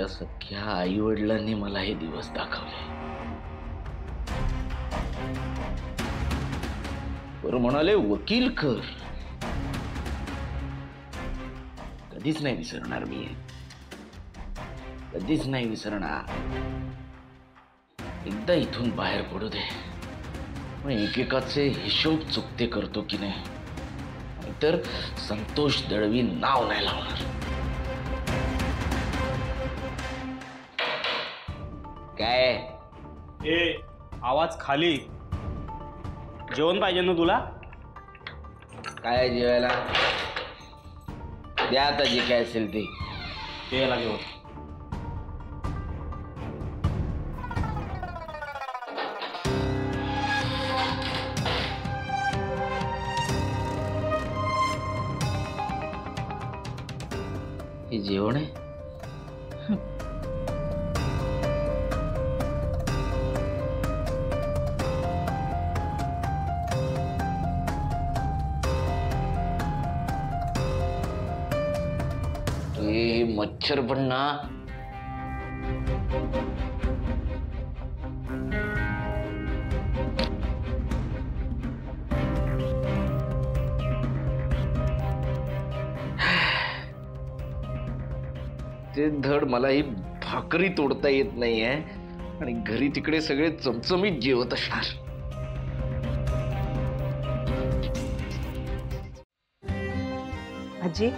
माझ्या सख्या आई वडिलांनी मला हे दिवस दाखवले. बरं म्हणाले वकील कर. कधीच नाही विसरणार मी, कधीच नाही विसरणार. एकदा इथून बाहेर पडू दे, मग एकेकाचे हिशोब चुकते करतो की नाही, नाहीतर संतोष दळवी नाव नाही लावणार. काय ए आवाज खाली. जेवण पाहिजे ना तुला? काय जेवायला द्या, आता जे काय असेल ते. याला घेऊन हे जेवण आहे? हे मच्छर पण ना ते धड मला ही भाकरी तोडता येत नाहीये आणि घरी तिकडे सगळे चमचमीत जेवत असणार. आजी,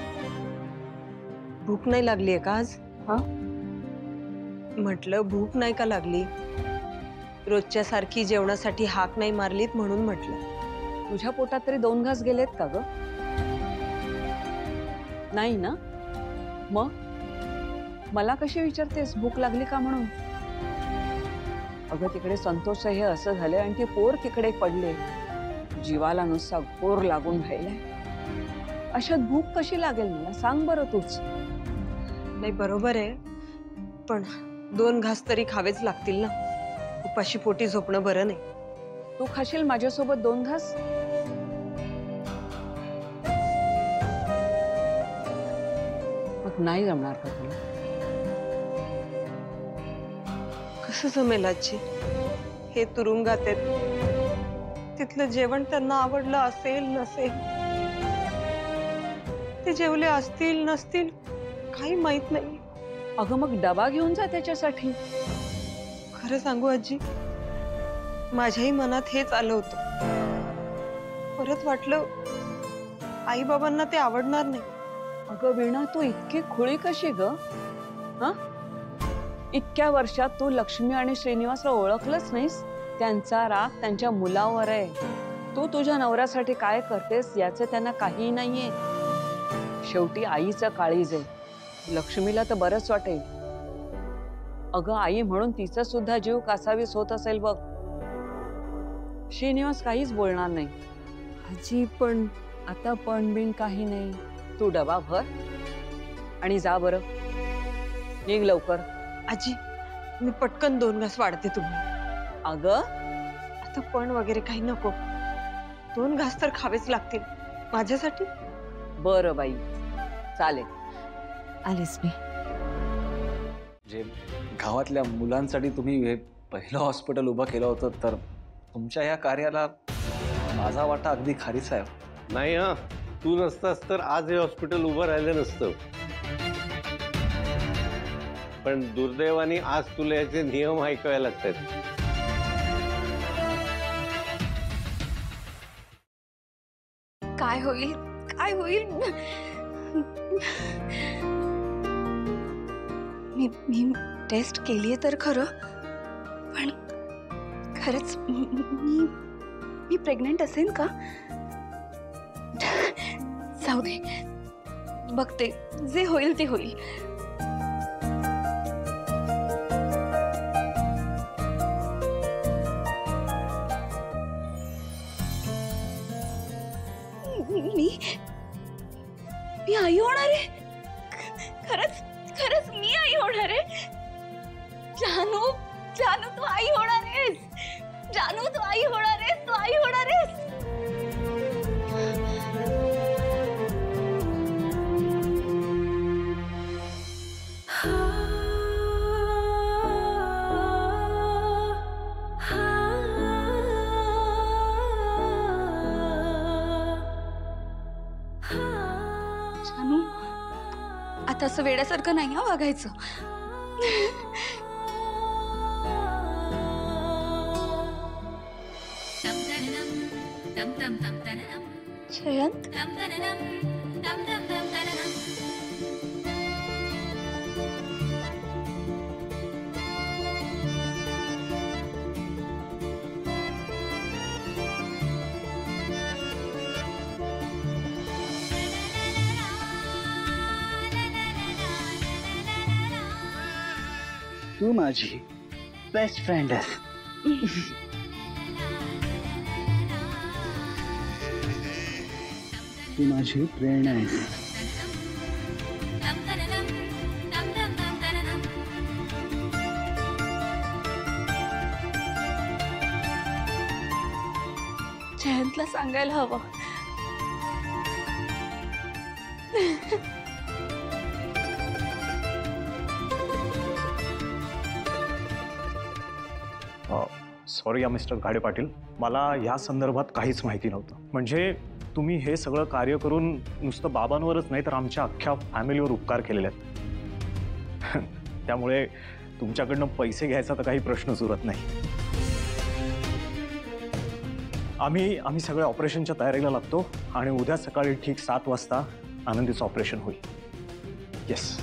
भूक नाही लागली आहे का आज? हा, म्हटलं भूक नाही का लागली? रोजच्या सारखी जेवणासाठी हाक नाही मारलीत म्हणून म्हटलं. तुझ्या पोटात तरी 2 घास गेलेत का ग? नाही ना? मग मला कशी विचारतेस भूक लागली का म्हणून? अगं तिकडे संतोष हे असं झाले आणि ते पोर तिकडे पडले, जीवाला नुसता घोर लागून राहिलाय. अशात भूक कशी लागेल मला सांग बरं तूच. नाही बरोबर आहे, पण 2 घास तरी खावेच लागतील ना. उपाशी पोटी झोपणं बरं नाही. तू खाशील माझ्यासोबत 2 घास? मग नाही जमणार का तुला? कसं जमेल आजी? हे तुरुंगात आहेत, तिथलं जेवण त्यांना आवडलं असेल नसेल, ते जेवले असतील नसतील काही माहित नाही. अगं मग डबा घेऊन जा त्याच्यासाठी. खरं सांगू आजी, माझ्याही मनात हेच आलं होतं. परत वाटलं आई बाबांना ते आवडणार नाही. अगं वीणा, तू इतकी खुळी कशी ग? हा, इतक्या वर्षात तू लक्ष्मी आणि श्रीनिवासला ओळखलंच नाहीस. त्यांचा राग त्यांच्या मुलावर आहे. तू तुझ्या नवऱ्यासाठी काय करतेस याचे त्यांना काही नाहीये. शेवटी आईचं काळीज आहे. लक्ष्मीला तर बरंच वाटेल. अगं आई म्हणून तिचा सुद्धा जीव कासावीस होत असेल बघ. श्रीनिवास काहीच बोलणार नाही. आजी पण आता पण बिन काही नाही. तू डबा भर आणि जा बरं. निघ लवकर. आजी, मी पटकन 2 घास वाढते तुम्ही. अगं आता पण वगैरे काही नको. 2 घास तर खावेच लागतील माझ्यासाठी. बरं बाई, चालेल. आलेच मी. जे गावातल्या मुलांसाठी तुम्ही हे पहिलं हॉस्पिटल उभं केलं होतं, तर तुमच्या या कार्याला माझा वाटा अगदी खारीच आहे. नाही हा, तू नसतास तर आज हे हॉस्पिटल उभं राहिलं नसतं. पण दुर्दैवाने आज तुला याचे नियम ऐकायला लागतात. काय होईल काय होईल? मी टेस्ट केली आहे तर खरं, पण खरंच मी प्रेग्नेंट असेन का? जाऊ दे, बघते, जे होईल ते होईल. मी आई होणार आहे. खरंच खरंच मी आई होणार आहे. जानू जानू तू आई होणार आहेस. जानू तू आई होणार आहेस. तू आई होणार आहेस. आता असं वेड्यासारखं नाही हा वागायचं. जयंत, तू माझी बेस्ट फ्रेंड आहेस. तू माझी प्रेरणा आहेस. जयंतला सांगायला हवं. सॉरी या मिस्टर घाडे पाटील, मला या संदर्भात काहीच माहिती नव्हतं. म्हणजे तुम्ही हे सगळं कार्य करून नुसतं बाबांवरच नाही तर आमच्या अख्ख्या फॅमिलीवर उपकार केलेले आहेत. त्यामुळे तुमच्याकडनं पैसे घ्यायचा तर काही प्रश्नच उरत नाही. आम्ही सगळे ऑपरेशनच्या तयारीला लागतो आणि उद्या सकाळी ठीक 7 वाजता आनंदीचं ऑपरेशन होईल. येस.